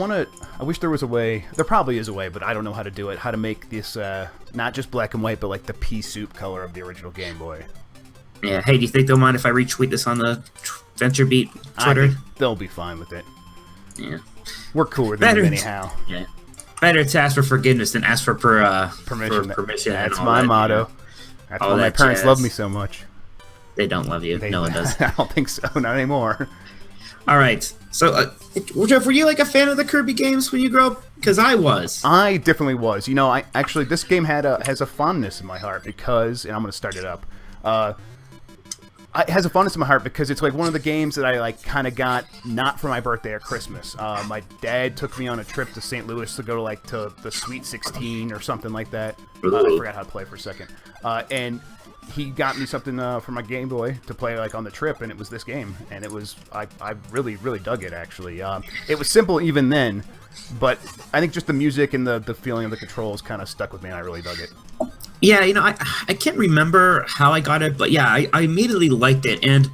I wish there was a way. There probably is a way, but I don't know how to do it. How to make this not just black and white, but like the pea soup color of the original Game Boy. Yeah. Hey, do you think they'll mind if I retweet this on the VentureBeat Twitter? I think they'll be fine with it. Yeah. We're cooler than them anyhow. Yeah. Better to ask for forgiveness than ask for permission. permission. That's my motto. That's why my parents love me so much. They don't love you. No one does. I don't think so. Not anymore. All right. So, Jeff, were you like a fan of the Kirby games when you grew up? Because I was. I definitely was. You know, I actually this game has a fondness in my heart because, and I'm going to start it up. It has a fondness in my heart because it's like one of the games that I like kind of got not for my birthday or Christmas. My dad took me on a trip to St. Louis to go to the Sweet 16 or something like that. I forgot how to play for a second. And he got me something for my Game Boy to play like on the trip, and it was this game. And it was I really really dug it actually. It was simple even then, but I think just the music and the feeling of the controls kind of stuck with me, and I really dug it. Yeah, you know, I can't remember how I got it, but yeah, I immediately liked it, and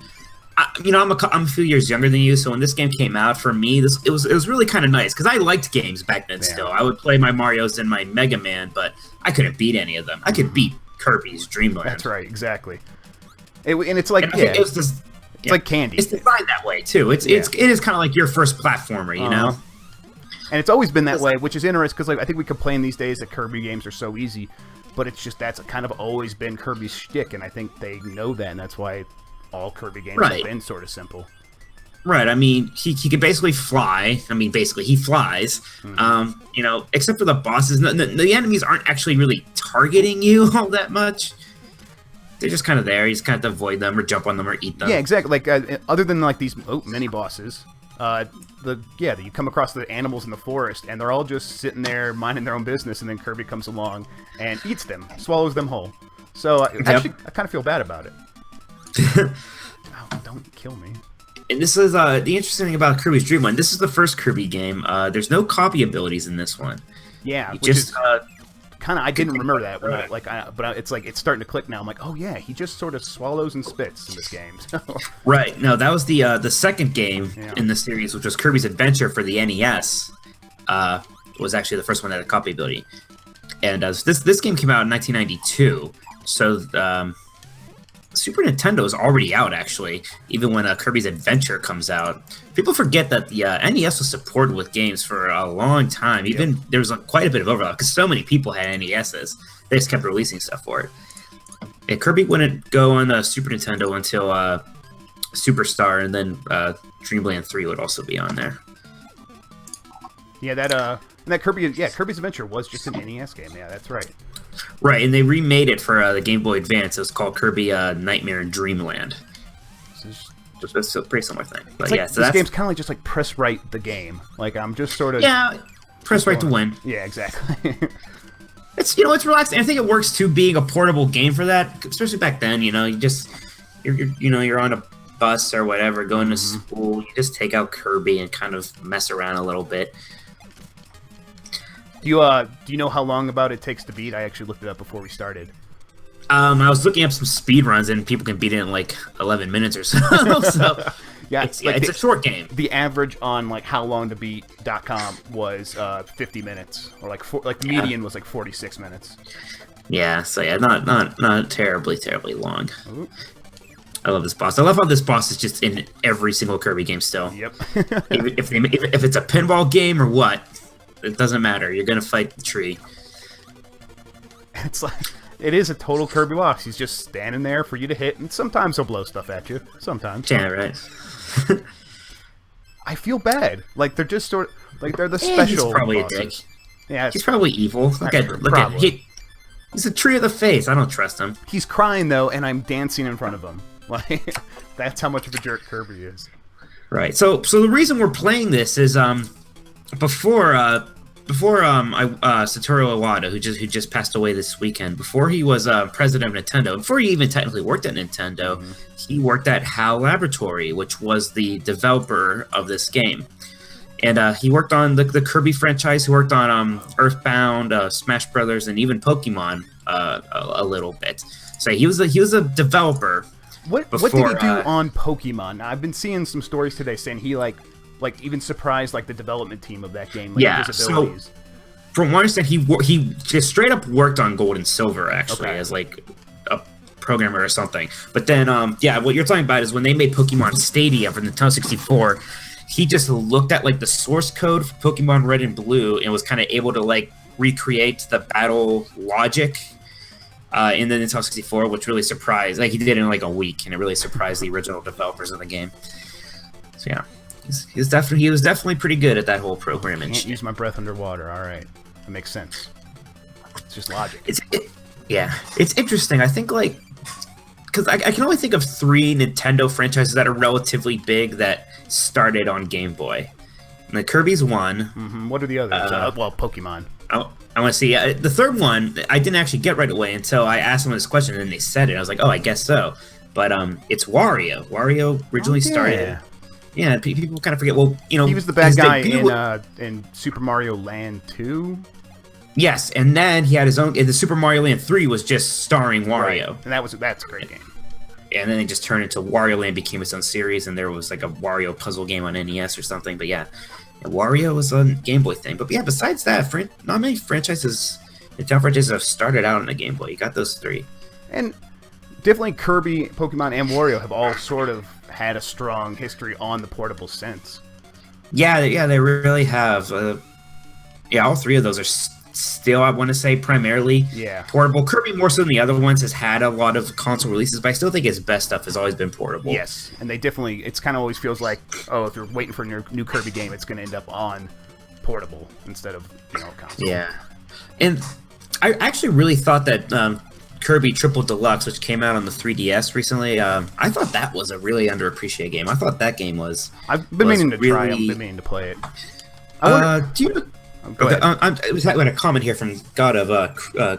you know, I'm a few years younger than you, so when this game came out for me, it was really kind of nice because I liked games back then. Yeah. Still, I would play my Mario's and my Mega Man, but I couldn't beat any of them. I could beat Kirby's Dream Land. That's right, exactly. And it's like it's like candy. It's designed that way too. It is kind of like your first platformer, you know. And it's always been that way, which is interesting because like I think we complain these days that Kirby games are so easy. But it's just that's kind of always been Kirby's shtick, and I think they know that, and that's why all Kirby games have been sort of simple. Right. I mean, he can basically fly. I mean, basically he flies. Mm-hmm. You know, except for the bosses, the enemies aren't actually really targeting you all that much. They're just kind of there. You just kind of avoid them or jump on them or eat them. Yeah, exactly. Like other than like these mini bosses. You come across the animals in the forest, and they're all just sitting there minding their own business, and then Kirby comes along and eats them, swallows them whole. So actually, I kind of feel bad about it. Oh, don't kill me. And this is the interesting thing about Kirby's Dream Land. This is the first Kirby game. There's no copy abilities in this one. Yeah, which is kind of I didn't remember that when it's like it's starting to click now. I'm like, oh yeah, he just sort of swallows and spits in this game. Right. No, that was the second game in the series, which was Kirby's Adventure for the NES. Was actually the first one that had a copy ability, and this game came out in 1992. So Super Nintendo is already out actually, even when Kirby's Adventure comes out. People forget that the NES was supported with games for a long time. Even there was quite a bit of overlap because so many people had NESs. They just kept releasing stuff for it. And Kirby wouldn't go on the Super Nintendo until Superstar, and then Dreamland 3 would also be on there. Yeah, that Kirby's Adventure was just an NES game. Yeah, that's right. Right, and they remade it for the Game Boy Advance. It was called Kirby Nightmare in Dreamland. It's a pretty similar thing. But like, this game's kind of like just like press right the game. Like I'm just sort of press right to win. Yeah, exactly. It's relaxed. And I think it works too, being a portable game for that, especially back then. You know, you're on a bus or whatever, going to school. You just take out Kirby and kind of mess around a little bit. Do you know how long about it takes to beat? I actually looked it up before we started. I was looking up some speed runs, and people can beat it in like 11 minutes or so. So yeah, it's a short game. The average on like howlongtobeat.com was 50 minutes, or like median was like 46 minutes. Yeah, so yeah, not terribly long. Ooh. I love this boss. I love how this boss is just in every single Kirby game still. Yep. if it's a pinball game or what. It doesn't matter. You're gonna fight the tree. It's like it is a total Kirby boss. He's just standing there for you to hit, and sometimes he'll blow stuff at you. Sometimes. Yeah, right. I feel bad. Like they're just sort of like they're the special. He's probably bosses. a dick. Yeah, he's probably evil. Look at he's a tree of the face. I don't trust him. He's crying though, and I'm dancing in front of him. Like that's how much of a jerk Kirby is. Right. So the reason we're playing this is Before Satoru Iwata, who just passed away this weekend, before he was president of Nintendo, before he even technically worked at Nintendo, he worked at HAL Laboratory, which was the developer of this game. And he worked on the Kirby franchise. He worked on Earthbound, Smash Brothers, and even Pokemon a little bit. So he was a developer. What did he do on Pokemon? Now, I've been seeing some stories today saying he like even surprised like the development team of that game. Like, Yeah, his abilities. From what I understand, he just straight up worked on Gold and Silver actually as like a programmer or something. But then, yeah, what you're talking about is when they made Pokemon Stadia for Nintendo 64. He just looked at like the source code for Pokemon Red and Blue and was kind of able to like recreate the battle logic in the Nintendo 64, which really surprised. Like he did it in like a week, and it really surprised the original developers of the game. So yeah, he was definitely pretty good at that whole programming. Can't use my breath underwater. All right, that makes sense. It's just logic. It's interesting. I think like because I can only think of 3 Nintendo franchises that are relatively big that started on Game Boy. And the Kirby's one. Mm-hmm. What are the others? Well, Pokemon. I want to see. The third one, I didn't actually get right away until I asked them this question, and then they said it. I was like, oh, I guess so. But it's Wario. Wario originally started. Yeah, people kind of forget. Well, you know, he was the bad guy in Super Mario Land 2. Yes, and then he had his own. The Super Mario Land 3 was just starring Wario, and that's a great game. And then it just turned into Wario Land, became its own series, and there was like a Wario puzzle game on NES or something. But yeah, Wario was a Game Boy thing. But yeah, besides that, not many franchises, Nintendo franchises have started out on the Game Boy. You got those 3. And definitely Kirby, Pokemon, and Wario have all sort of had a strong history on the portable sense. Yeah, they really have. Yeah, all 3 of those are still, I want to say, primarily portable. Kirby, more so than the other ones, has had a lot of console releases, but I still think his best stuff has always been portable. Yes, and they definitely, it's kind of always feels like, oh, if you're waiting for a new Kirby game, it's going to end up on portable instead of, console. Yeah. And I actually really thought that Kirby Triple Deluxe, which came out on the 3DS recently, I thought that was a really underappreciated game. I thought that game was... I've been meaning to try it. I've been meaning to play it. Do you... Go ahead. I got a comment here from God of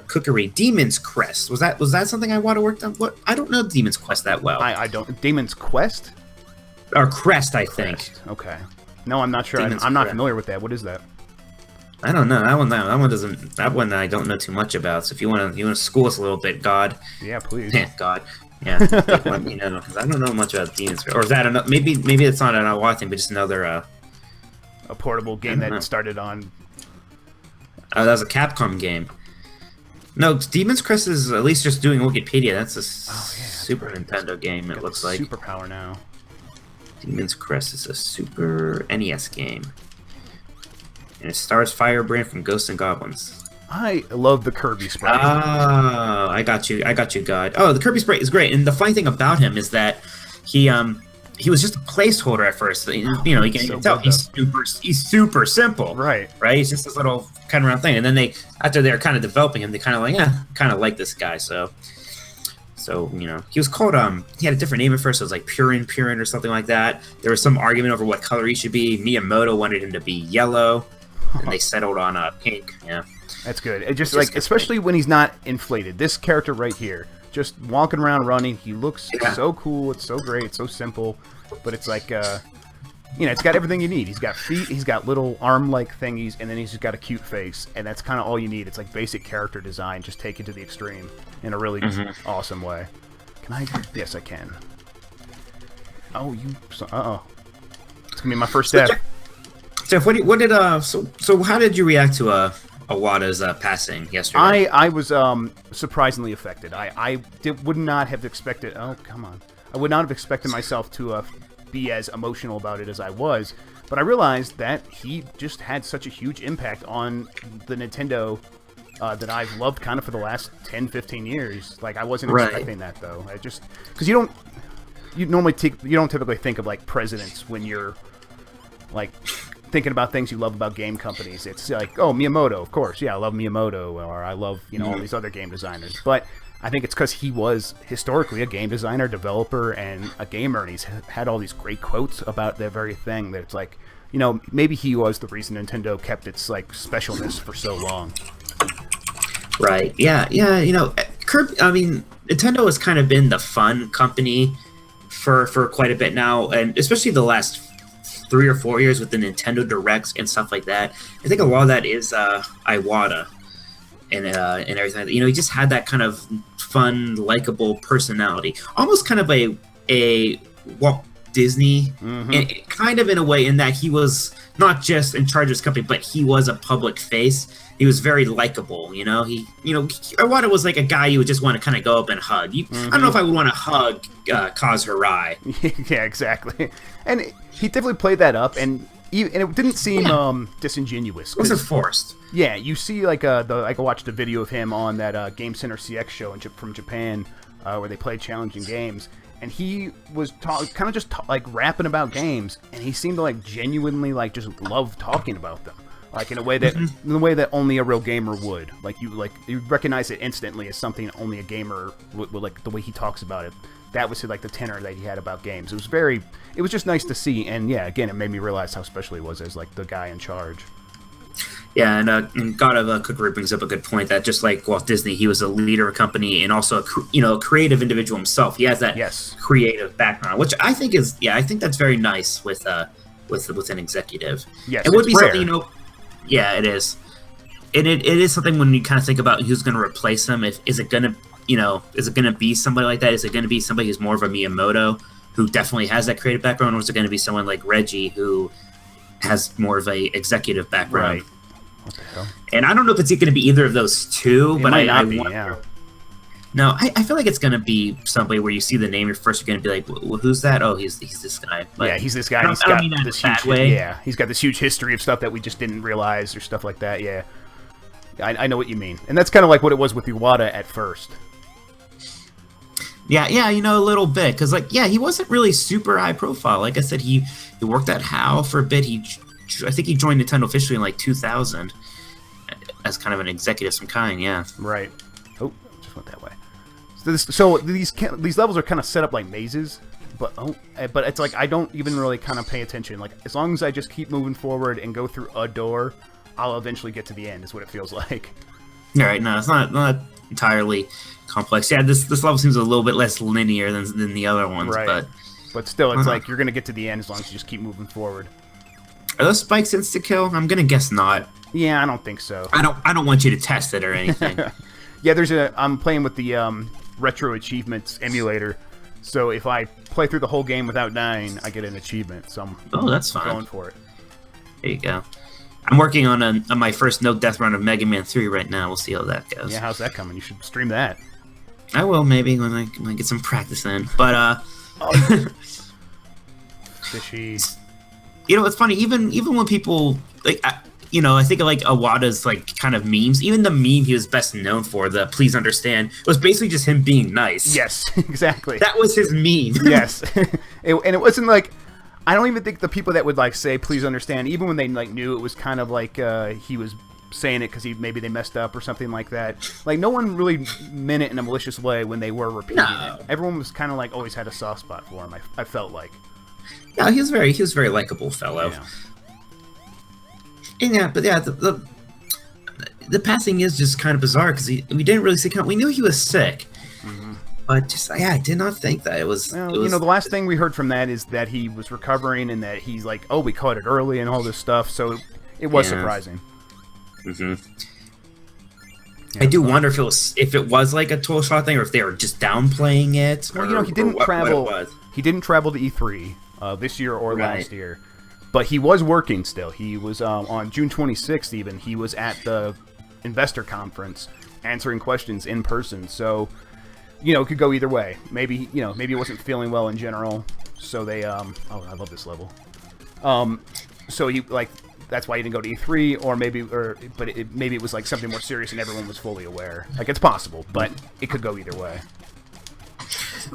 Cookery. Demon's Crest. Was that something Iwata worked on? What? I don't know Demon's Quest that well. I don't. Demon's Quest? Or Crest, I think. Okay. No, I'm not sure. I'm not familiar with that. What is that? I don't know. That one I don't know too much about. So if you want to school us a little bit, God. Yeah, please. God. Yeah. Let me know, because I don't know much about Demon's Crest. Or is that another? Maybe it's not an Iwata thing, but just another. A portable game that started on. Oh, that was a Capcom game. No, Demon's Crest is at least just doing Wikipedia. That's a Super Nintendo game, it looks like. Superpower now. Demon's Crest is a Super NES game. And it stars Firebrand from Ghosts and Goblins. I love the Kirby sprite. Oh, I got you, God. Oh, the Kirby sprite is great. And the funny thing about him is that he was just a placeholder at first. You can tell he's super simple. Right. He's just this little kind of round thing. And then after they're kind of developing him, they kind of kind of like this guy. So he was called he had a different name at first. It was like Purin or something like that. There was some argument over what color he should be. Miyamoto wanted him to be yellow, and they settled on pink. Yeah, that's good. It just like, especially when he's not inflated. This character right here, just walking around running, he looks so cool. It's so great. It's so simple, but it's like it's got everything you need. He's got feet, he's got little arm-like thingies, and then he's just got a cute face, and that's kind of all you need. It's like basic character design, just taken to the extreme in a really awesome way. Can I? Yes, I can. Oh, it's gonna be my first step. Jeff, so how did you react to Iwata's passing yesterday? I was surprisingly affected. I would not have expected. Oh, come on! I would not have expected myself to be as emotional about it as I was, but I realized that he just had such a huge impact on the Nintendo that I've loved kind of for the last 10-15 years. Like, I wasn't expecting that, though. I just because you don't typically think of like presidents when you're like thinking about things you love about game companies. It's like, oh, Miyamoto, of course, I love Miyamoto, or I love all these other game designers, but I think it's because he was historically a game designer, developer, and a gamer, and he's had all these great quotes about that very thing. That it's like, maybe he was the reason Nintendo kept its like specialness for so long. Right? Yeah. Kirby. I mean, Nintendo has kind of been the fun company for quite a bit now, and especially the last 3 or 4 years with the Nintendo Directs and stuff like that. I think a lot of that is Iwata. And everything, he just had that kind of fun, likable personality, almost kind of a Disney, and kind of in a way in that he was not just in charge of his company, but he was a public face. He was very likable, Iwata was like a guy you would just want to kind of go up and hug. I don't know if I would want to hug Kaz Hirai. Yeah, exactly. And he definitely played that up, and it didn't seem disingenuous. It wasn't forced. Yeah, you see, like, I watched a video of him on that Game Center CX show from Japan, where they played challenging games, and he was kind of just rapping about games, and he seemed to like genuinely like just love talking about them. Like in a way that only a real gamer would. You recognize it instantly as something only a gamer would like the way he talks about it. That was like the tenor that he had about games. It was just nice to see, and yeah, again, it made me realize how special he was as like the guy in charge. Yeah, and God of Cookery brings up a good point that just like Walt Disney, he was a leader of a company and also a creative individual himself. He has that creative background, which I think I think that's very nice with an executive. Yes, it would be rare. something Yeah, it is. It is something when you kind of think about who's going to replace him. Is it going to be somebody like that? Is it going to be somebody who's more of a Miyamoto, who definitely has that creative background, or is it going to be someone like Reggie, who has more of a executive background? Right. What the hell? And I don't know if it's going to be either of those two, but I wonder. Yeah. No, I feel like it's going to be somebody where you see the name, you're going to be like, well, who's that? Oh, he's this guy. But yeah, he's this guy. He's got this huge way. Yeah, he's got this huge history of stuff that we just didn't realize or stuff like that. Yeah, I know what you mean, and that's kind of like what it was with Iwata at first. Yeah, a little bit, because he wasn't really super high profile. Like I said, he worked at HAL for a bit. I think he joined Nintendo officially in like 2000 as kind of an executive of some kind. Yeah, right. Oh, just went that way. So these levels are kind of set up like mazes, but it's like I don't even really kind of pay attention. Like as long as I just keep moving forward and go through a door, I'll eventually get to the end. Is what it feels like. All right, no, it's not entirely complex. Yeah, this level seems a little bit less linear than the other ones, right? But still, it's like you're gonna get to the end as long as you just keep moving forward. Are those spikes insta kill? I'm gonna guess not. Yeah, I don't think so. I don't want you to test it or anything. Yeah, I'm playing with the Retro Achievements emulator, so if I play through the whole game without dying, I get an achievement. So that's fine. Going for it. There you go. I'm working on my first no death run of Mega Man 3 right now. We'll see how that goes. Yeah, how's that coming? You should stream that. I will maybe when I get some practice in. But fishy. It's funny. Even when people like. I think of like Iwata's like kind of memes. Even the meme he was best known for, the "Please Understand," was basically just him being nice. Yes, exactly. That was his meme. Yes, and it wasn't like I don't even think the people that would like say "Please Understand," even when they like knew it was kind of like he was saying it because maybe they messed up or something like that. Like no one really meant it in a malicious way when they were repeating it. Everyone was kind of like always had a soft spot for him. I felt like. Yeah, he was a very likable fellow. Yeah. And the passing is just kind of bizarre because we didn't really see. We knew he was sick, but just I did not think that it was. Well, the last thing we heard from that is that he was recovering and that he's like, oh, we caught it early and all this stuff. So it was surprising. Yeah, I do wonder if it was like a total shot thing or if they were just downplaying it. Well, he didn't travel. He didn't travel to E3 this year or last year. But he was working still. He was on June 26th even. He was at the investor conference answering questions in person. So, it could go either way. Maybe he wasn't feeling well in general. So they I love this level. So he that's why he didn't go to E3 or maybe it was like something more serious and everyone was fully aware. Like it's possible, but it could go either way.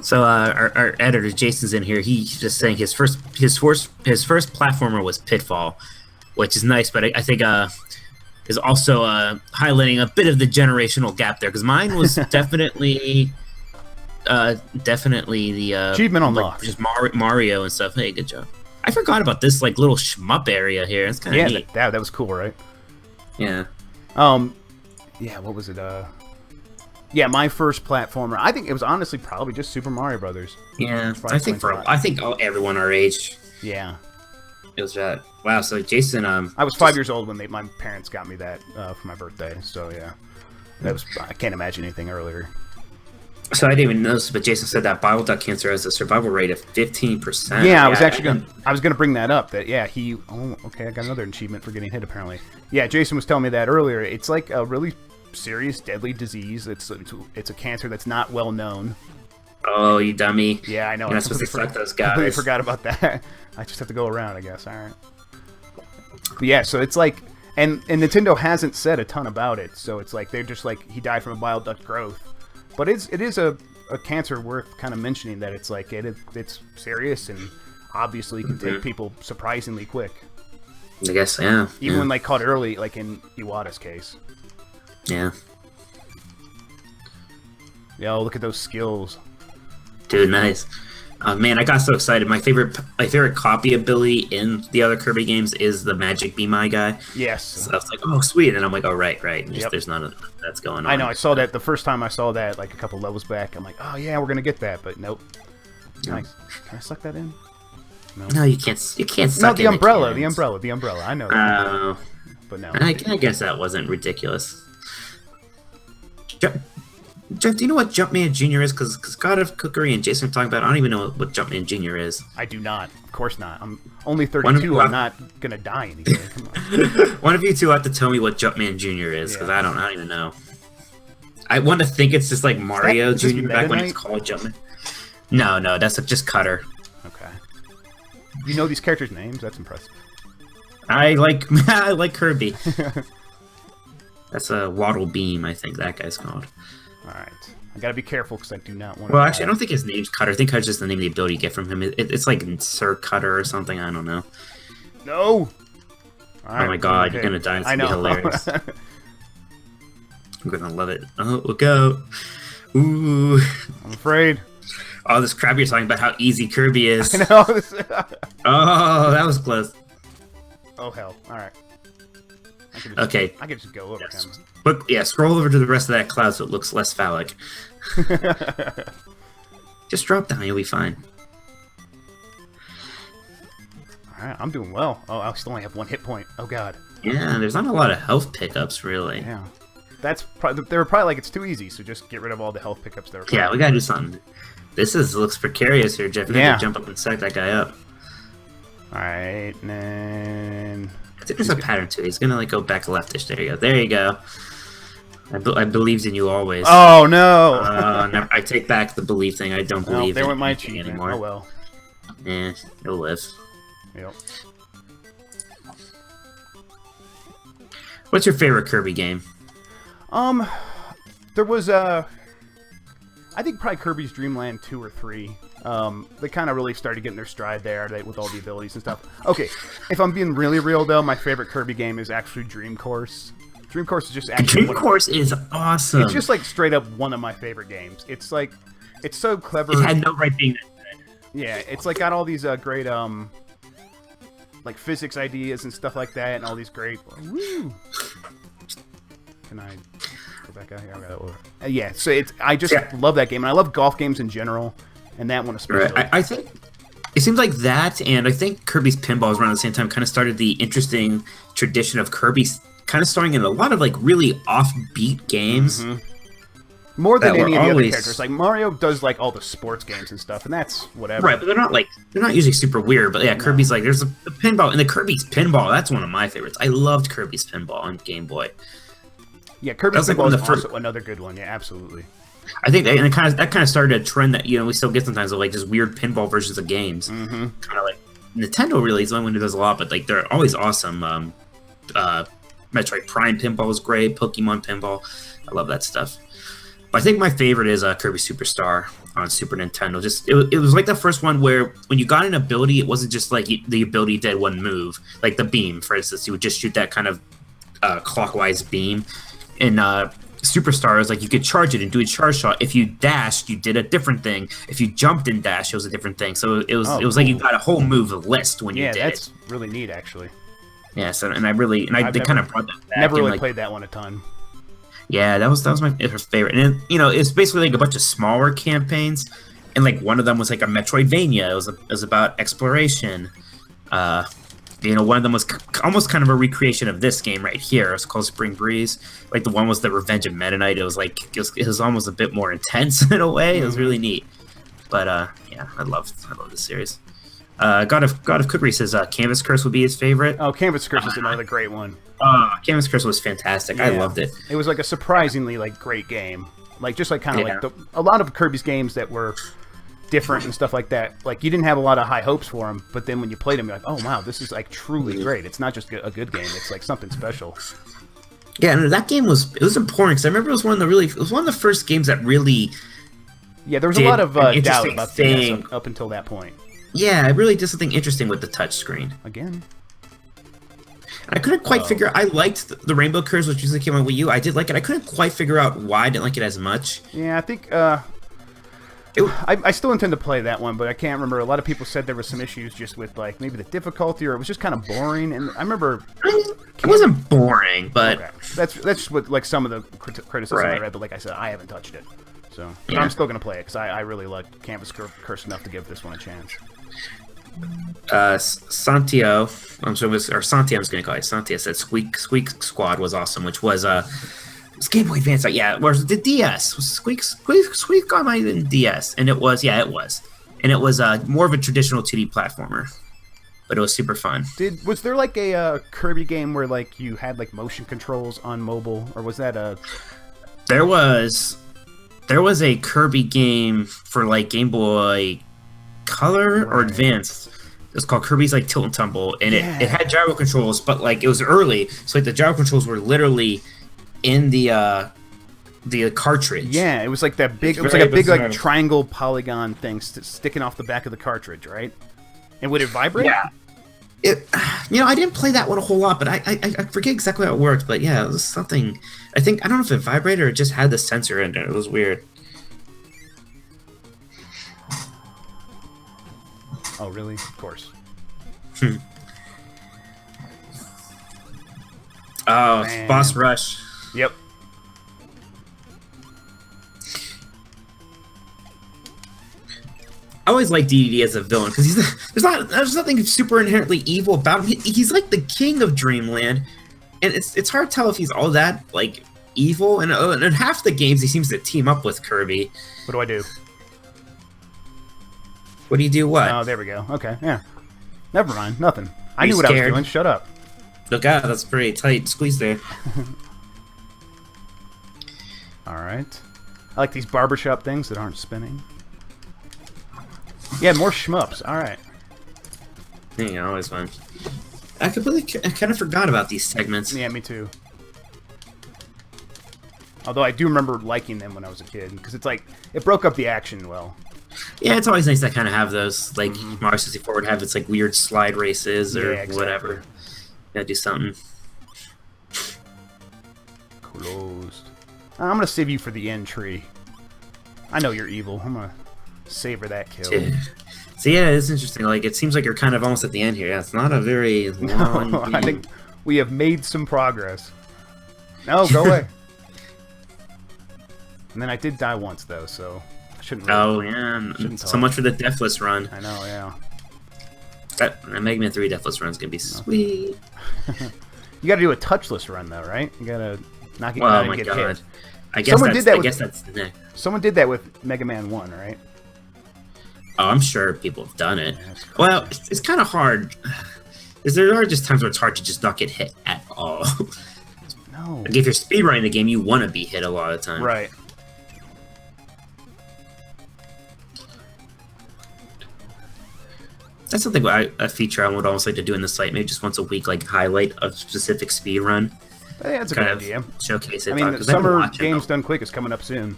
So our editor Jason's in here. He's just saying his first platformer was Pitfall, which is nice, but I think is also highlighting a bit of the generational gap there because mine was definitely the achievement unlocked, just Mario and stuff. Hey, good job. I forgot about this little shmup area here. It's kind of neat. that was cool, right? Yeah. Yeah. What was it? Yeah, my first platformer. I think it was honestly probably just Super Mario Brothers. Yeah, I think everyone our age. Yeah, it was that. Wow. So Jason, I was 5 years old when my parents got me that for my birthday. So yeah, that was I can't imagine anything earlier. So I didn't even notice, but Jason said that bile duct cancer has a survival rate of 15%. Yeah, I was actually gonna bring that up. That he. Oh, okay. I got another achievement for getting hit. Apparently, yeah. Jason was telling me that earlier. It's like a really serious, deadly disease. It's a cancer that's not well known. Oh, you dummy! Yeah, I know. You're not supposed to suck those guys. I completely forgot about that. I just have to go around, I guess. All right. But yeah, so it's like, and Nintendo hasn't said a ton about it. So it's like they're just like he died from a bile duct growth. But it is a cancer worth kind of mentioning that it's like it's serious and obviously can take people surprisingly quick. I guess, yeah. Even when caught early, like in Iwata's case. Yeah. Yo, look at those skills. Dude, nice. Man, I got so excited. My favorite copy ability in the other Kirby games is the Magic Be My guy. Yes. So I was like, oh, sweet. And I'm like, oh, right. Yep. There's none of that's going on. I know. I saw that the first time I saw that, like a couple levels back. I'm like, oh, yeah, we're going to get that. But nope. Nice. Can I suck that in? No, you can't suck no, the umbrella. The umbrella. I know that. But no. I guess that wasn't ridiculous. Jeff, do you know what Jumpman Jr. is? Because God of Cookery and Jason are talking about it. I don't even know what Jumpman Jr. is. I do not. Of course not. I'm only 32. I'm not going to die anyway. Come on. One of you two have to tell me what Jumpman Jr. is, because I don't even know. I want to think it's just like Mario Jr. back when it's called Jumpman. No, that's just Cutter. Okay. You know these characters' names? That's impressive. I like Kirby. That's a Waddle Beam, I think that guy's called. Alright. I gotta be careful because I do not want to... Well, actually, I don't think his name's Cutter. I think Cutter's just the name of the ability you get from him. It's like Sir Cutter or something. I don't know. No! Right, oh my god, you're gonna die. It's gonna be hilarious. I'm gonna love it. Oh, look out. Ooh. I'm afraid. Oh, this crap you're talking about how easy Kirby is. I know. Oh, that was close. Oh, hell. Alright. Okay. I can just go over him. But yeah, scroll over to the rest of that cloud so it looks less phallic. Just drop down, you'll be fine. Alright, I'm doing well. Oh, I still only have 1 hit point. Oh god. Yeah, there's not a lot of health pickups, really. Yeah. They were probably like, it's too easy, so just get rid of all the health pickups there. Yeah, we gotta do something. This looks precarious here, Jeff. You have to jump up and sack that guy up. Alright, and then... I think there's a pattern to it. He's gonna go back leftish. There you go. There you go. I believed in you always. Oh no! I take back the belief thing. I don't believe there in went my achievement anymore. Oh well. Yeah, you'll live. Yep. What's your favorite Kirby game? There was I think probably Kirby's Dream Land 2 or 3. They kind of really started getting their stride there with all the abilities and stuff. Okay, if I'm being really real though, my favorite Kirby game is actually Dream Course. Dream Course is just actually Dream Course is awesome. It's just like straight up one of my favorite games. It's like it's so clever. It had no right being that good. Yeah, it's like got all these great like physics ideas and stuff like that, and all these great. Woo! Can I go back out here? I got over. Yeah, so I just love that game, and I love golf games in general. And that one especially. Right. I think it seems like that, and I think Kirby's Pinball around the same time kind of started the interesting tradition of Kirby's kind of starring in a lot of like really offbeat games. Mm-hmm. More than any of the other characters. Like Mario does like all the sports games and stuff, and that's whatever. Right, but they're not usually super weird. But yeah, Kirby's like there's a pinball, and the Kirby's Pinball. That's one of my favorites. I loved Kirby's Pinball on Game Boy. Yeah, Kirby's Pinball is another good one. Yeah, absolutely. I think that kind of started a trend that we still get sometimes of like just weird pinball versions of games. Mm-hmm. Kind of like Nintendo really is the only one who does a lot, but like they're always awesome. Metroid Prime Pinball is great. Pokemon Pinball, I love that stuff. But I think my favorite is Kirby Superstar on Super Nintendo. Just it was like the first one where when you got an ability, it wasn't just like the ability did one move, like the beam, for instance. You would just shoot that kind of clockwise beam, and Superstar is like you could charge it and do a charge shot. If you dashed, you did a different thing. If you jumped and dashed, it was a different thing. So it was like you got a whole move list when you did it. Yeah, that's really neat, actually. Yeah, so they kind of brought that back. Never really played that one a ton. Yeah, that was my favorite. And it's basically like a bunch of smaller campaigns, and like one of them was like a Metroidvania. It was about exploration. You know, one of them was almost kind of a recreation of this game right here. It's called Spring Breeze. Like the one was the Revenge of Meta Knight. It was like it was almost a bit more intense in a way. It was really neat. But yeah, I love this series. God of Cookery says Canvas Curse would be his favorite. Oh, Canvas Curse is another great one. Canvas Curse was fantastic. Yeah. I loved it. It was like a surprisingly like great game. Like just like kind of like a lot of Kirby's games that were different and stuff like that. Like you didn't have a lot of high hopes for them, but then when you played them, you're like, oh wow, this is like truly great. It's not just a good game; it's like something special. Yeah, and that game was important because I remember it was one of the first games that really. Yeah, there was a lot of doubt about things up until that point. Yeah, it really did something interesting with the touchscreen. Again. I couldn't quite figure. I liked the Rainbow Curse, which usually came on Wii U. I did like it. I couldn't quite figure out why I didn't like it as much. Yeah, I think. I still intend to play that one, but I can't remember. A lot of people said there was some issues just with like maybe the difficulty, or it was just kind of boring. And I remember it wasn't boring, but that's just what like some of the criticism I read. But like I said, I haven't touched it, so I'm still gonna play it because I really like Canvas Curse enough to give this one a chance. Santio, Santia, I was gonna call it. Santia said Squeak Squad was awesome, which was it's Game Boy Advance. Yeah, whereas the DS was Squeak Squad might have been DS, and it was and it was more of a traditional 2D platformer, but it was super fun. Was there like a Kirby game where like you had like motion controls on mobile, or was that a? There was a Kirby game for like Game Boy Color or Advance. It was called Kirby's like Tilt and Tumble, and it had gyro controls, but like it was early, so like the gyro controls were literally in the cartridge. Yeah, it was like that big. It was like a big like triangle polygon thing sticking off the back of the cartridge, right? And would it vibrate? Yeah. I didn't play that one a whole lot, but I forget exactly how it worked. But yeah, it was something. I don't know if it vibrated or it just had the sensor in there. It was weird. Oh, really? Of course. Oh, man. Boss Rush. Yep. I always like DDD as a villain because there's nothing super inherently evil about him. He's like the king of Dreamland, and it's hard to tell if he's all that like evil. And in half the games, he seems to team up with Kirby. What do I do? What do you do? What? Oh, there we go. Okay, yeah. Never mind. Nothing. I knew what I was doing. Shut up. Look out! That's pretty tight squeeze there. All right. I like these barbershop things that aren't spinning. Yeah, more shmups. All right. There you go. Always fun. I kind of forgot about these segments. Yeah, me too. Although I do remember liking them when I was a kid because it's like it broke up the action well. Yeah, it's always nice to kind of have those, like Mario 64 would have its like weird slide races or whatever. Gotta do something. Closed. I'm gonna save you for the end tree. I know you're evil. I'm gonna savor that kill. Yeah. So yeah, it's interesting. Like it seems like you're kind of almost at the end here. Yeah, it's not a very long game. I think we have made some progress. No, go away. And then I did die once though, so. Really, so much for the Deathless run. I know, yeah. That Mega Man 3 Deathless run is gonna be sweet. You got to do a touchless run though, right? You gotta not get, get hit. I guess that's the next. Someone did that with Mega Man 1, right? Oh, I'm sure people have done it. Yeah, well, it's kind of hard. Because there are just times where it's hard to just not get hit at all. No. Like if you're speedrunning the game, you want to be hit a lot of the time. Right. That's something a feature I would almost like to do in the site, maybe just once a week, like highlight a specific speed run. Yeah, that's a good idea. Showcase it. I mean, the Summer Games Done Quick is coming up soon.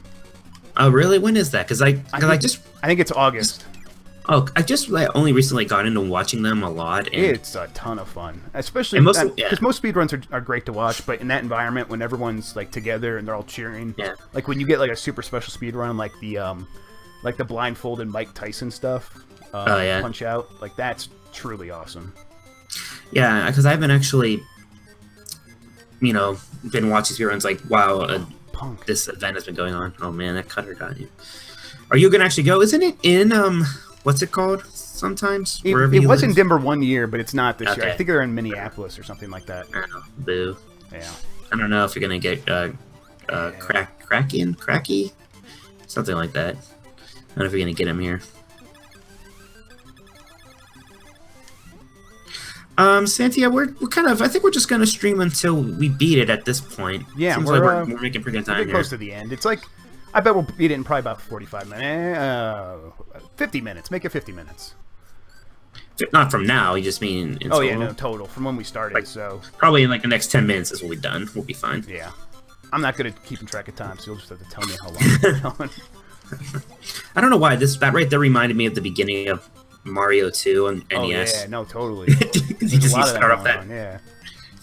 Oh, really? When is that? I think it's August. I just only recently got into watching them a lot. And it's a ton of fun, especially because most speedruns are great to watch, but in that environment when everyone's like together and they're all cheering, like when you get like a super special speedrun, like the blindfolded Mike Tyson stuff. Punch Out, like that's truly awesome. Yeah, because I haven't actually, been watching speedruns like while this event has been going on. Oh man, that cutter got you. Are you gonna actually go? Isn't it in what's it called? Sometimes It was in Denver one year, but it's not this year. I think they're in Minneapolis or something like that. Oh, boo. Yeah. I don't know if you're gonna get Cracky, something like that. I don't know if you're gonna get him here. Santia, we're kind of. I think we're just gonna stream until we beat it at this point. Yeah, Seems we're making pretty good time here. Close to the end. It's like, I bet we'll beat it in probably about 45 minutes. 50 minutes. Make it 50 minutes. Not from now. You just mean in total? Yeah, no, total from when we started. Like, so probably in like the next 10 minutes is what we've done. We'll be fine. Yeah, I'm not good at keeping track of time, so you'll just have to tell me how long we're going. I don't know why that right there reminded me of the beginning of Mario 2 on NES. Oh yeah, no, totally. Because you just start off that. Yeah.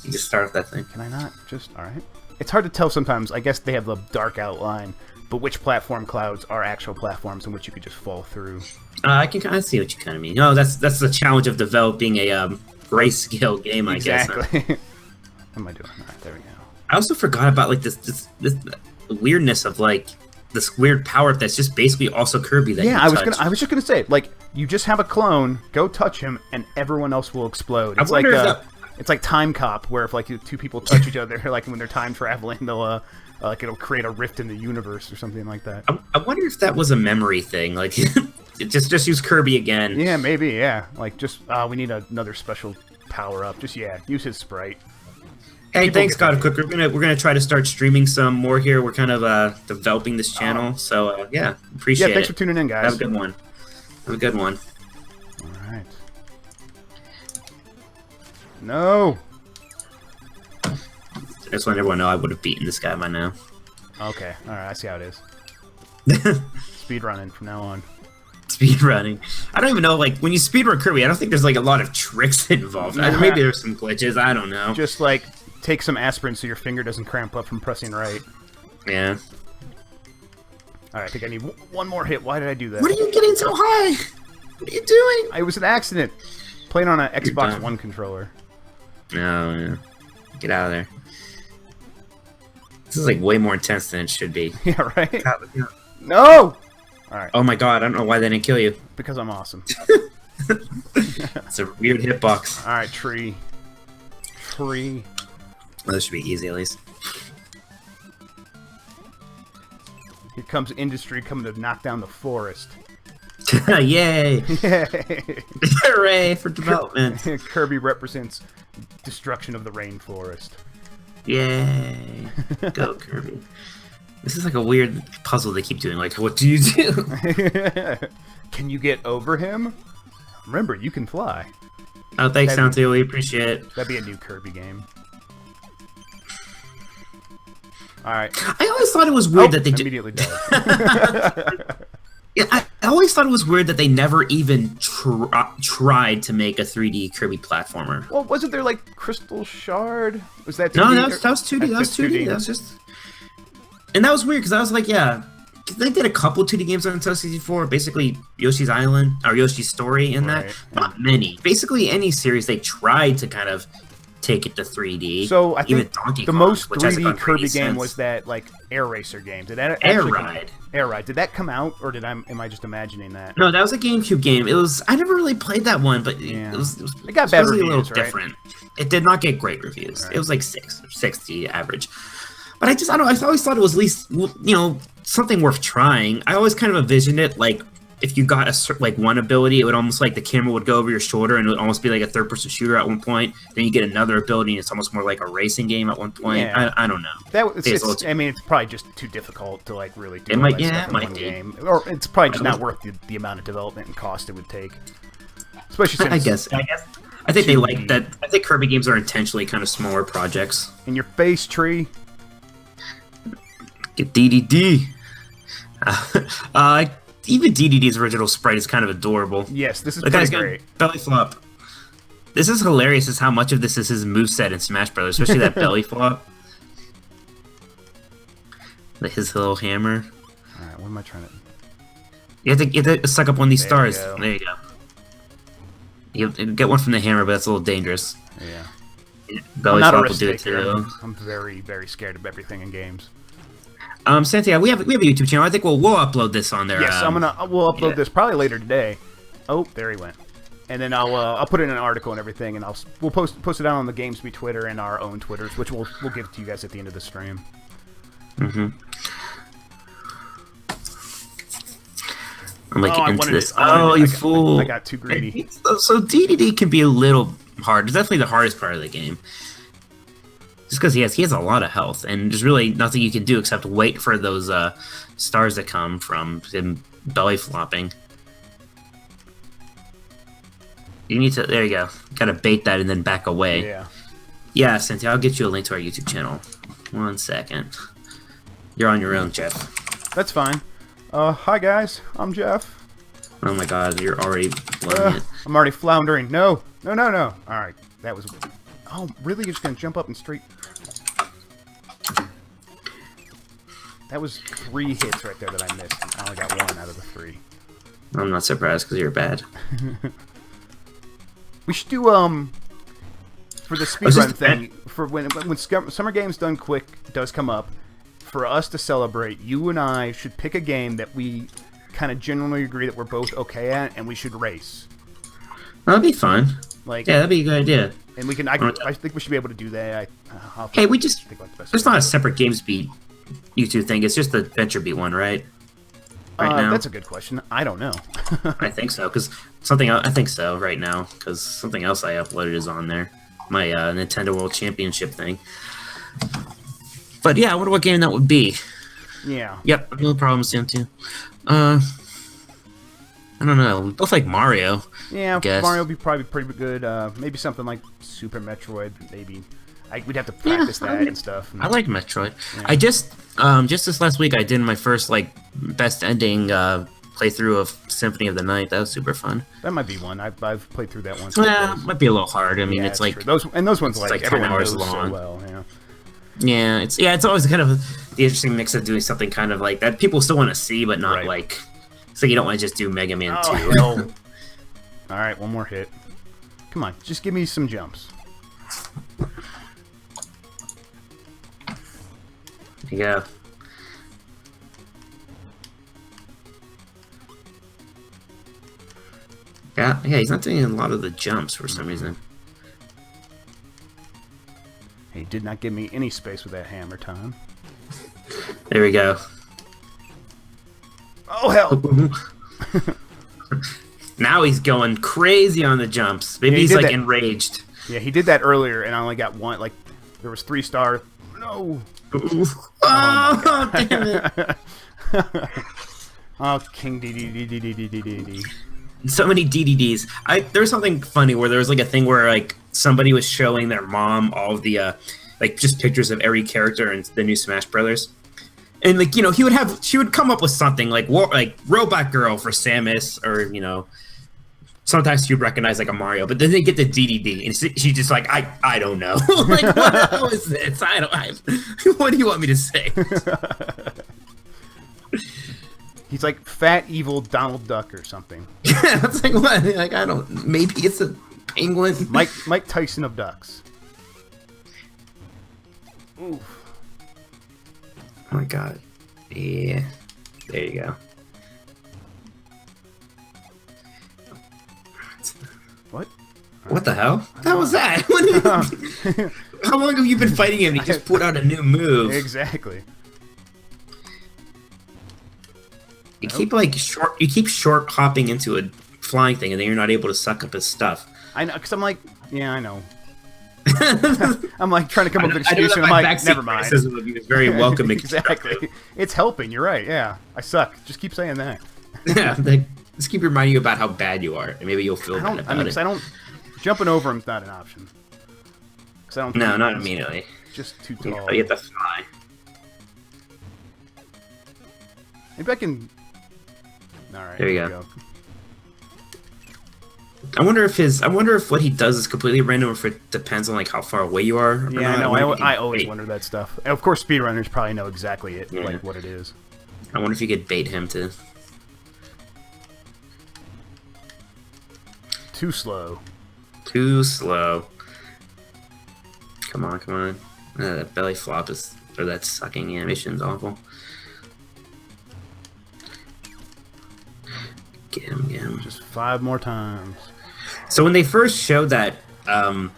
You just start off that thing. Can I not just? All right. It's hard to tell sometimes. I guess they have the dark outline, but which platform clouds are actual platforms in which you could just fall through? I can kind of see what you kind of mean. No, that's the challenge of developing a grayscale game, I guess. Exactly. What am I doing? All right, there we go. I also forgot about like this weirdness of like this weird power up that's just basically also Kirby. That I was just gonna say, like, you just have a clone, go touch him, and everyone else will explode. It's like it's like Time Cop, where if like two people touch each other, like when they're time traveling, they'll like it'll create a rift in the universe or something like that. I wonder if that was a memory thing, like just use Kirby again. Yeah, maybe. Yeah, like just we need another special power up. Just use his sprite. Hey, thanks, God Cook. We're gonna try to start streaming some more here. We're kind of developing this channel, so yeah, appreciate it. Yeah, thanks for tuning in, guys. Have a good one. Have a good one. All right. No. I just want everyone to know I would have beaten this guy by now. Okay. All right. I see how it is. Speedrunning from now on. Speedrunning. I don't even know, like, when you speedrun Kirby, I don't think there's, like, a lot of tricks involved. Maybe there's some glitches, I don't know. Just, like, take some aspirin so your finger doesn't cramp up from pressing right. Yeah. Alright, I think I need one more hit. Why did I do that? What are you getting so high? What are you doing? It was an accident. Playing on an Xbox One controller. No, yeah. Get out of there. This is, like, way more intense than it should be. Yeah, right? No! Alright. Oh my god, I don't know why they didn't kill you. Because I'm awesome. It's a weird hitbox. Alright, tree. Tree. Well, this should be easy, at least. Here comes industry coming to knock down the forest. Yay! Yay! Hooray for development! Kirby represents destruction of the rainforest. Yay! Go, Kirby. This is like a weird puzzle they keep doing. Like, what do you do? Can you get over him? Remember, you can fly. Oh, thanks, Santi. We appreciate it. That'd be a new Kirby game. Alright. I always thought it was weird that they immediately died. Yeah, I always thought it was weird that they never even tried to make a 3D Kirby platformer. Well, wasn't there like Crystal Shard? Was that 2D? No, that was 2D. That was 2D. That was just... And that was weird, because I was like, yeah, they did a couple 2D games on Nintendo 64, basically Yoshi's Island, or Yoshi's Story in that. Not many. Basically, any series they tried to kind of take it to 3D. So I think Donkey the Kong, most which has, 3D Kirby game was that like Air Racer game. Did that Air Ride? Air Ride. Did that come out, or am I just imagining that? No, that was a GameCube game. It was. I never really played that one, but yeah. it got bad reviews, a little right? different. It did not get great reviews. Right. It was like 60 average. But I always thought it was at least, something worth trying. I always kind of envisioned it like if you got one ability, it would almost like the camera would go over your shoulder and it would almost be like a third-person shooter at one point. Then you get another ability and it's almost more like a racing game at one point. Yeah. I don't know. It's probably just too difficult to like really do it might, yeah, stuff it in might one be. game. Or it's probably just not worth the amount of development and cost it would take. Especially since I think they like that. I think Kirby games are intentionally kind of smaller projects. In your face, tree. Get DDD. Even DDD's original sprite is kind of adorable. Yes, this is pretty great. Belly flop. This is hilarious as how much of this is his moveset in Smash Bros., especially that belly flop. His little hammer. Alright, what am I trying to... You have to suck up one of these stars. Go. There you go. You get one from the hammer, but that's a little dangerous. Yeah. Belly flop will do it too. I'm very, very scared of everything in games. Santiago, we have a YouTube channel. I think we'll upload this on there. Yes, we'll upload this probably later today. Oh, there he went. And then I'll put it in an article and everything, and we'll post it out on the GamesBee Twitter and our own Twitters, which we'll give to you guys at the end of the stream. Mm-hmm. I'm like into this. Oh, you fool! I got too greedy. So DDD can be a little hard. It's definitely the hardest part of the game. Just because he has a lot of health, and there's really nothing you can do except wait for those stars that come from him belly flopping. You need to. There you go. Gotta bait that and then back away. Yeah. Yeah, Cynthia, I'll get you a link to our YouTube channel. 1 second. You're on your own, Jeff. That's fine. Hi guys, I'm Jeff. Oh my God, you're already blowing it. I'm already floundering. No. All right, that was. Oh, really? You're just gonna jump up and straight. That was 3 hits right there that I missed. I only got 1 out of the 3. I'm not surprised because you're bad. We should do for the speedrun thing for when Summer Games Done Quick does come up. For us to celebrate, you and I should pick a game that we kind of genuinely agree that we're both okay at, and we should race. That'd be fun. Like, yeah, that'd be a good idea. And we can. I think we should be able to do that. Hey, we just. There's not a separate GamesBeat YouTube thing. It's just the VentureBeat one, right? Right now. That's a good question. I don't know. I think so, because something. I think so right now, because something else I uploaded is on there. My Nintendo World Championship thing. But yeah, I wonder what game that would be. Yeah. Yep, no problem, Sam, too. I don't know. Both like Mario. Yeah, Mario would be probably pretty good. Maybe something like Super Metroid. Maybe we'd have to practice that and stuff. I like Metroid. Yeah. I just this last week I did my first like best ending playthrough of Symphony of the Night. That was super fun. That might be one. I've played through that once. Yeah, might be a little hard. I mean, it's like true. those ones like 10 everyone hours knows long. so well. Yeah. Yeah, it's always kind of the interesting mix of doing something kind of like that people still want to see, but not like. So you don't want to just do Mega Man 2. Hell. All right, one more hit. Come on, just give me some jumps. There you go. Yeah, he's not doing a lot of the jumps for some reason. He did not give me any space with that hammer time. There we go. Oh, hell! Now he's going crazy on the jumps. Maybe he's like enraged. Yeah, he did that earlier, and I only got 1. Like, there was 3 stars. No! Oh, damn it! Oh, King DDD. So many DDDs. There was something funny where there was like a thing where like somebody was showing their mom all of the like just pictures of every character in the new Smash Brothers. And like, you know, she would come up with something like Robot Girl for Samus, or, you know, sometimes you'd recognize like a Mario, but then they get the DDD and she's just like, I don't know. Like, what the hell is this? What do you want me to say? He's like fat, evil Donald Duck or something. Yeah, it's like, what? Like, I don't, maybe it's a penguin. Mike Tyson of ducks. Oof. Oh my God. Yeah. There you go. What? What the hell? How was that? How long have you been fighting him? He just put out a new move. Exactly. You keep short hopping into a flying thing, and then you're not able to suck up his stuff. I know, because I'm like, yeah, I know. I'm like trying to come up with an excuse, and I'm like, never mind. It's very welcoming. Exactly. It's helping. You're right. Yeah, I suck. Just keep saying that. Yeah, just keep reminding you about how bad you are, and maybe you'll feel bad about it. I don't. Jumping over him's not an option. Because I don't. No, not immediately. Just too tall. You have to fly. Maybe I can. All right. There you go. I wonder if what he does is completely random, or if it depends on like how far away you are. Yeah, no, I always wonder that stuff. And of course, speedrunners probably know exactly like what it is. I wonder if you could bait him to. Too slow. Too slow. Come on, come on. That belly flop or that sucking animation is awful. Get him. Just 5 more times. So when they first showed that, that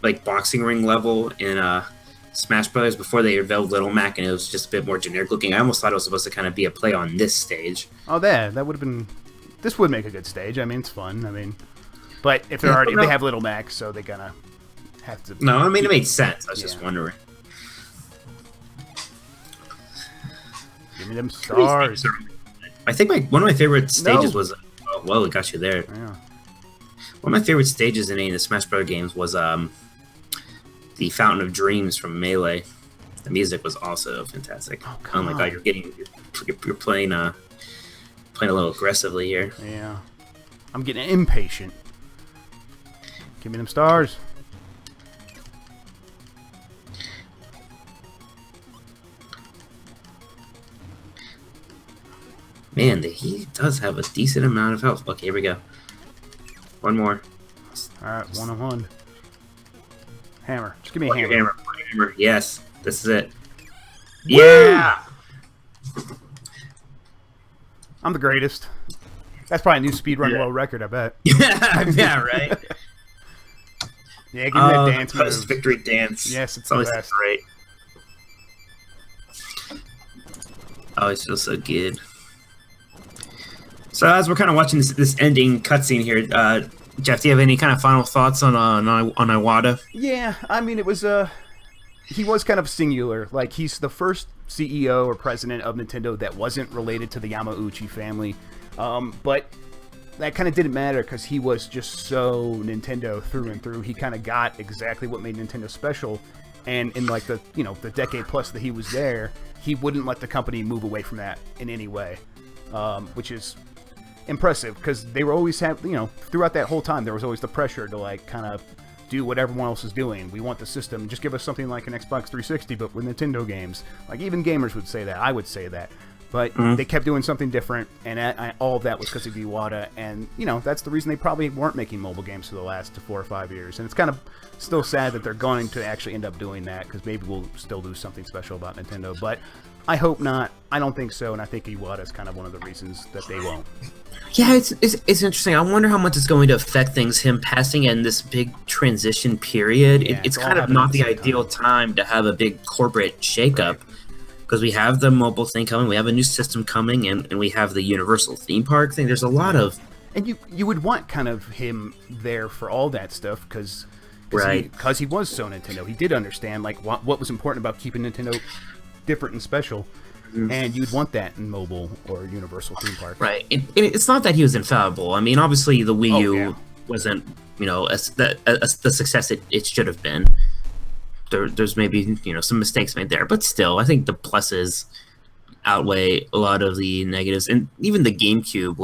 like boxing ring level in Smash Brothers before they revealed Little Mac, and it was just a bit more generic looking, I almost thought it was supposed to kind of be a play on this stage. Oh, that would have been. This would make a good stage. I mean, it's fun. I mean, but if they're already, they have Little Mac, so they're gonna have to. No, I mean it made sense. I was just wondering. Give me them stars. I think one of my favorite stages was. Oh, whoa, it got you there. Yeah. One of my favorite stages in any of the Smash Bros. Games was the Fountain of Dreams from Melee. The music was also fantastic. Oh my god, you're playing a little aggressively here. Yeah, I'm getting impatient. Give me them stars. Man, he does have a decent amount of health. Okay, here we go. One more. Alright, 1-on-1. Hammer. Just give me a hammer. Hammer. Yes, this is it. Yeah! I'm the greatest. That's probably a new speedrun world record, I bet. Yeah, right? Yeah, give me that dance move. Post-victory dance. Yes, it's always the best. Great. Always feels so good. So as we're kind of watching this ending cutscene here, Jeff, do you have any kind of final thoughts on Iwata? Yeah, I mean, it was he was kind of singular. Like, he's the first CEO or president of Nintendo that wasn't related to the Yamauchi family, but that kind of didn't matter because he was just so Nintendo through and through. He kind of got exactly what made Nintendo special, and in like the decade plus that he was there, he wouldn't let the company move away from that in any way, which is impressive because they were always throughout that whole time there was always the pressure to like kind of do what everyone else is doing. We want the system, just give us something like an Xbox 360 but with Nintendo games. Like, even gamers would say that, I would say that, but they kept doing something different, and all of that was because of Iwata, and that's the reason they probably weren't making mobile games for the last 4 or 5 years. And it's kind of still sad that they're going to actually end up doing that, because maybe we'll still do something special about Nintendo, but I hope not. I don't think so, and I think Iwata is kind of one of the reasons that they won't. Yeah, it's interesting. I wonder how much it's going to affect things, him passing in this big transition period. Yeah, it's kind of not the ideal time to have a big corporate shakeup, because we have the mobile thing coming, we have a new system coming, and we have the Universal theme park thing. There's a lot of... And you would want kind of him there for all that stuff, because he was so Nintendo. He did understand like what was important about keeping Nintendo different and special. And you'd want that in mobile or Universal theme park. Right. It's not that he was infallible. I mean, obviously the Wii U wasn't, the success it should have been. There's maybe, some mistakes made there. But still, I think the pluses outweigh a lot of the negatives. And even the GameCube,